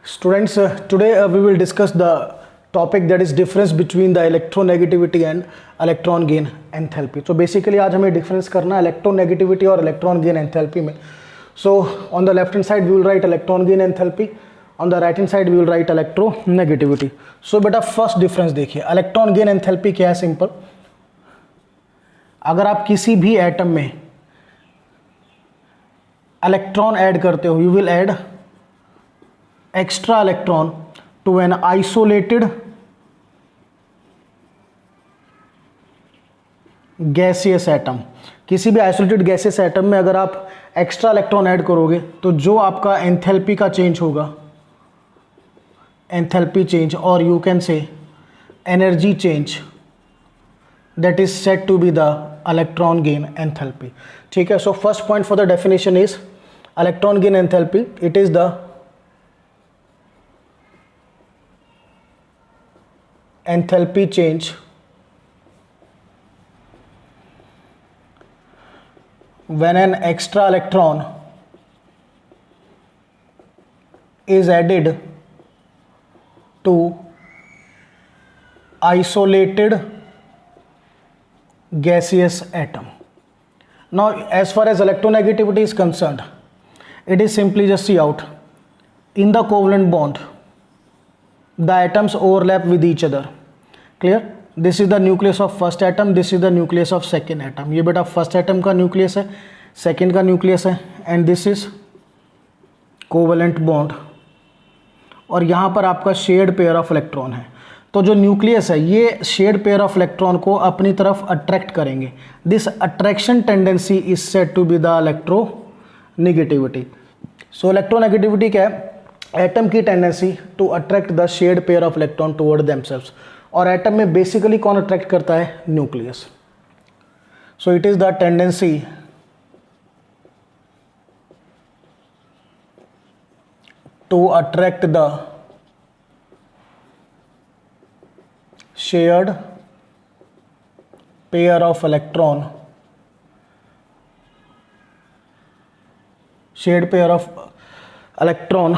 Students, today we will discuss the topic that is difference between the electronegativity and electron gain enthalpy. So basically आज हमें difference करना है electronegativity और electron gain enthalpy में. So on the left hand side we will write electron gain enthalpy, on the right hand side we will write electronegativity. So बेटा first difference देखिए, electron gain enthalpy क्या है simple. अगर आप किसी भी atom में इलेक्ट्रॉन ऐड करते हो, you will add extra electron to an isolated gaseous atom. किसी भी आइसोलेटेड गैसियस एटम में अगर आप एक्स्ट्रा इलेक्ट्रॉन ऐड करोगे तो जो आपका एंथैल्पी का चेंज होगा, एंथैल्पी चेंज और you can say energy change, that is said to be the electron gain enthalpy. ठीक है. So first point for the definition is electron gain enthalpy. It is the enthalpy change when an extra electron is added to isolated gaseous atom. Now as far as electronegativity is concerned, it is simply just see out in the covalent bond the atoms overlap with each other. Clear? This is the nucleus of first atom, this is the nucleus of second atom. ये बेटा first atom का nucleus है, second का nucleus है, and this is covalent bond. और यहाँ पर आपका शेयर्ड पेयर ऑफ इलेक्ट्रॉन है. तो जो न्यूक्लियस है ये शेयर्ड पेयर ऑफ इलेक्ट्रॉन को अपनी तरफ अट्रैक्ट करेंगे. This attraction tendency is said to be the electronegativity. So electronegativity क्या है? एटम की tendency to attract the shared pair of electron toward themselves. और एटम में बेसिकली कौन अट्रैक्ट करता है? Nucleus. So it is the tendency to attract the shared pair of electron, shared pair of electron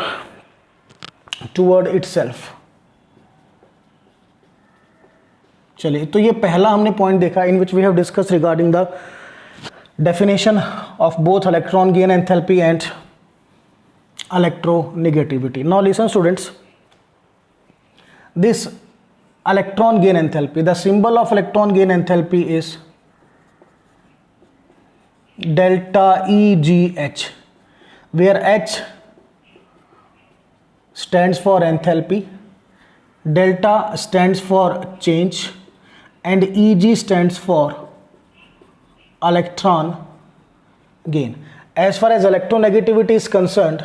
toward itself. चलिए, तो ये पहला हमने पॉइंट देखा in which we have discuss regarding the definition of both electron gain enthalpy and electronegativity. Now listen students, this electron gain enthalpy, the symbol of electron gain enthalpy is delta EGH, where H stands for enthalpy, delta stands for change, and EG stands for electron gain. As far as electronegativity is concerned,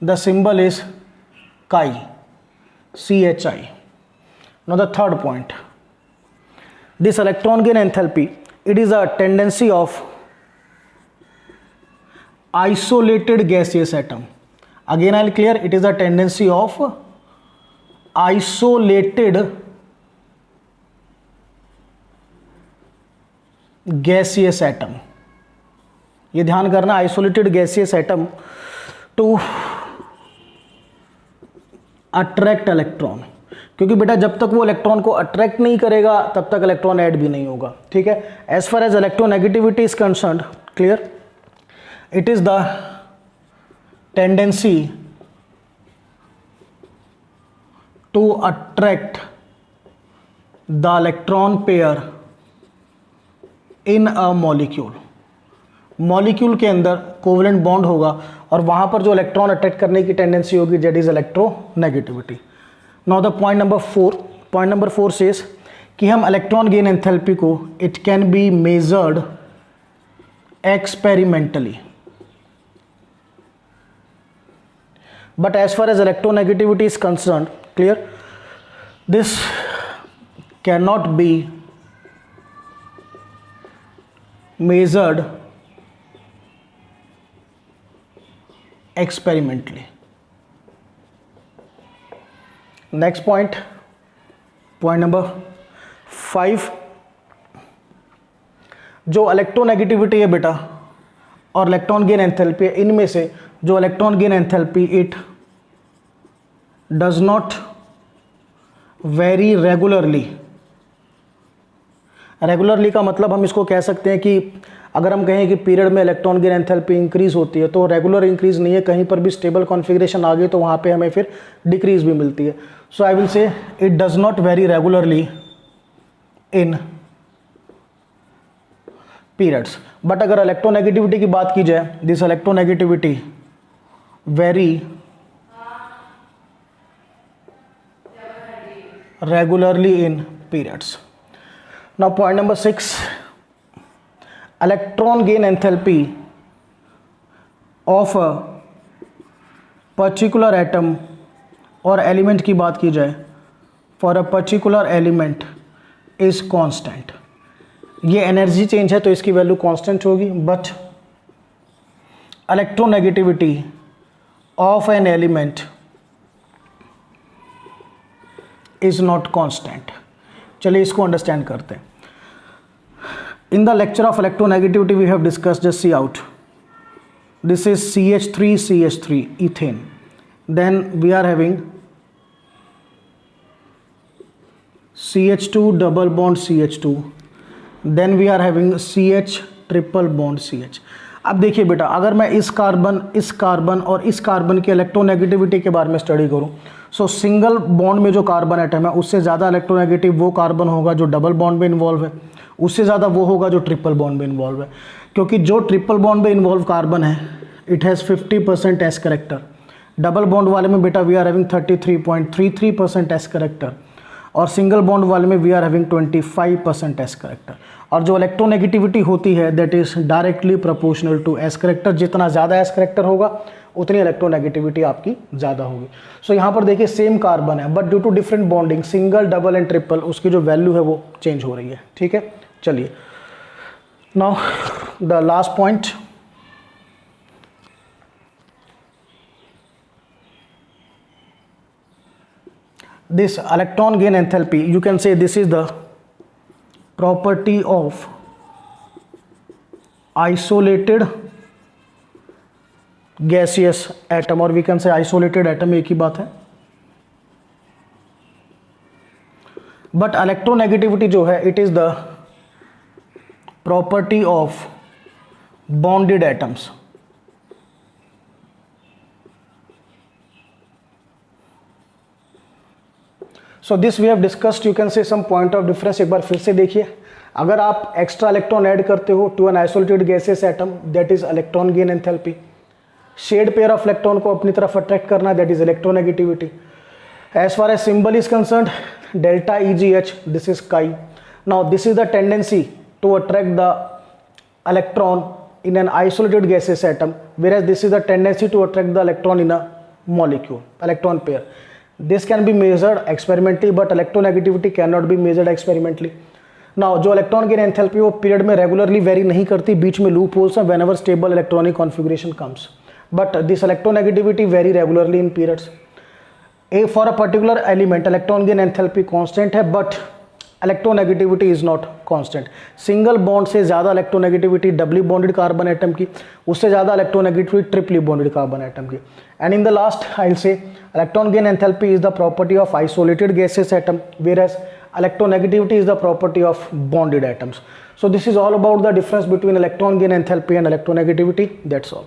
the symbol is chi, CHI. Now the third point, this electron gain enthalpy, it is a tendency of isolated gaseous atom. Again I'll clear, it is a tendency of isolated gaseous atom. ये ध्यान करना, isolated gaseous atom to attract electron. क्योंकि बेटा जब तक वो electron को attract नहीं करेगा तब तक इलेक्ट्रॉन ऐड भी नहीं होगा. ठीक है. As far as electronegativity is concerned, clear, it is the tendency to attract the electron pair in a molecule. Molecule के अंदर कोवेलेंट बॉन्ड होगा और वहां पर जो इलेक्ट्रॉन अट्रैक्ट करने की टेंडेंसी होगी, that is electronegativity. Now the point number 4 says कि हम इलेक्ट्रॉन गेन एंथैल्पी को it can be measured experimentally. But as far as electronegativity is concerned, clear, this cannot be measured experimentally. Next point number 5, जो electronegativity है बेटा और electron gain enthalpy, इनमें से जो electron gain enthalpy it does not very regularly. Regularly का मतलब हम इसको कह सकते हैं कि अगर हम कहें कि पीरियड में इलेक्ट्रॉन गेन एंथैल्पी इंक्रीज होती है तो रेगुलर इंक्रीज नहीं है, कहीं पर भी स्टेबल कॉन्फ़िगरेशन आ गई तो वहाँ पे हमें फिर डिक्रीज भी मिलती है। So I will say it does not very regularly in periods. But अगर इलेक्ट्रोनेगेटिविटी की बात की जाए, this electronegativity very regularly in periods. Now point number 6, electron gain enthalpy of a particular atom और एलिमेंट की बात की जाए, for a particular element is constant. ये एनर्जी चेंज है तो इसकी वैल्यू कांस्टेंट होगी, but electronegativity of an element is not constant. चलिए इसको अंडरस्टैंड करते हैं। In the lecture of electronegativity we have discussed, just see out, this is CH3 ethane, then we are having CH2 double bond CH2, then we are having CH triple bond CH। अब देखिए बेटा, अगर मैं इस carbon और इस carbon की electronegativity के बारे में स्टडी करूं, सो सिंगल बॉन्ड में जो कार्बन एटम है उससे ज़्यादा इलेक्ट्रोनेगेटिव वो कार्बन होगा जो डबल बॉन्ड में इन्वॉल्व है, उससे ज़्यादा वो होगा जो ट्रिपल बॉन्ड में इन्वॉल्व है। क्योंकि जो ट्रिपल बॉन्ड में इन्वॉल्व कार्बन है it has 50% s character, double bond वाले में बेटा we are having 33.33% s character, और सिंगल बॉन्ड वाले में we are having 25% s character. और जो इलेक्ट्रोनेगेटिविटी होती है that is directly proportional to s character. जितना ज़्यादा एस करेक्टर होगा उतनी इलेक्ट्रोनेगेटिविटी आपकी ज़्यादा होगी। सो यहाँ पर देखिए सेम कार्बन है but due to different bonding, single double and triple, उसकी जो वैल्यू है वो चेंज हो रही है। ठीक है, चलिए now the last point, this electron gain enthalpy, you can say this is the property of isolated gaseous atom, और we can say isolated atom एक ही बात है। बट इलेक्ट्रोनेगेटिविटी जो है it is the property of bonded atoms. So this we have discussed, you can say some point of difference. एक बार फिर से देखिए, अगर आप एक्स्ट्रा इलेक्ट्रॉन ऐड करते हो to an isolated gases atom that is electron gain enthalpy, shared pair of electron को अपनी तरफ अट्रैक्ट करना that is electronegativity. As far as symbol is concerned, delta EgH, this is chi. Now this is the tendency to attract the electron in an isolated gaseous atom, whereas this is the tendency to attract the electron in a molecule, electron pair. This can be measured experimentally, but electronegativity cannot be measured experimentally. Now जो electron gain enthalpy वो period में regularly very नहीं करती, बीच में loop holes हैं whenever stable electronic configuration comes, but this electronegativity vary regularly in periods. For a particular element electron gain enthalpy constant है, but electronegativity is not constant. Single bond से ज़्यादा electronegativity doubly bonded carbon atom की, उससे ज़्यादा electronegativity ट्रिपली bonded carbon atom की। And in the last I will से electron gain enthalpy is the property of isolated gases atom, whereas electronegativity is the property of bonded atoms. So this is all about the difference between electron gain enthalpy and electronegativity. That's all.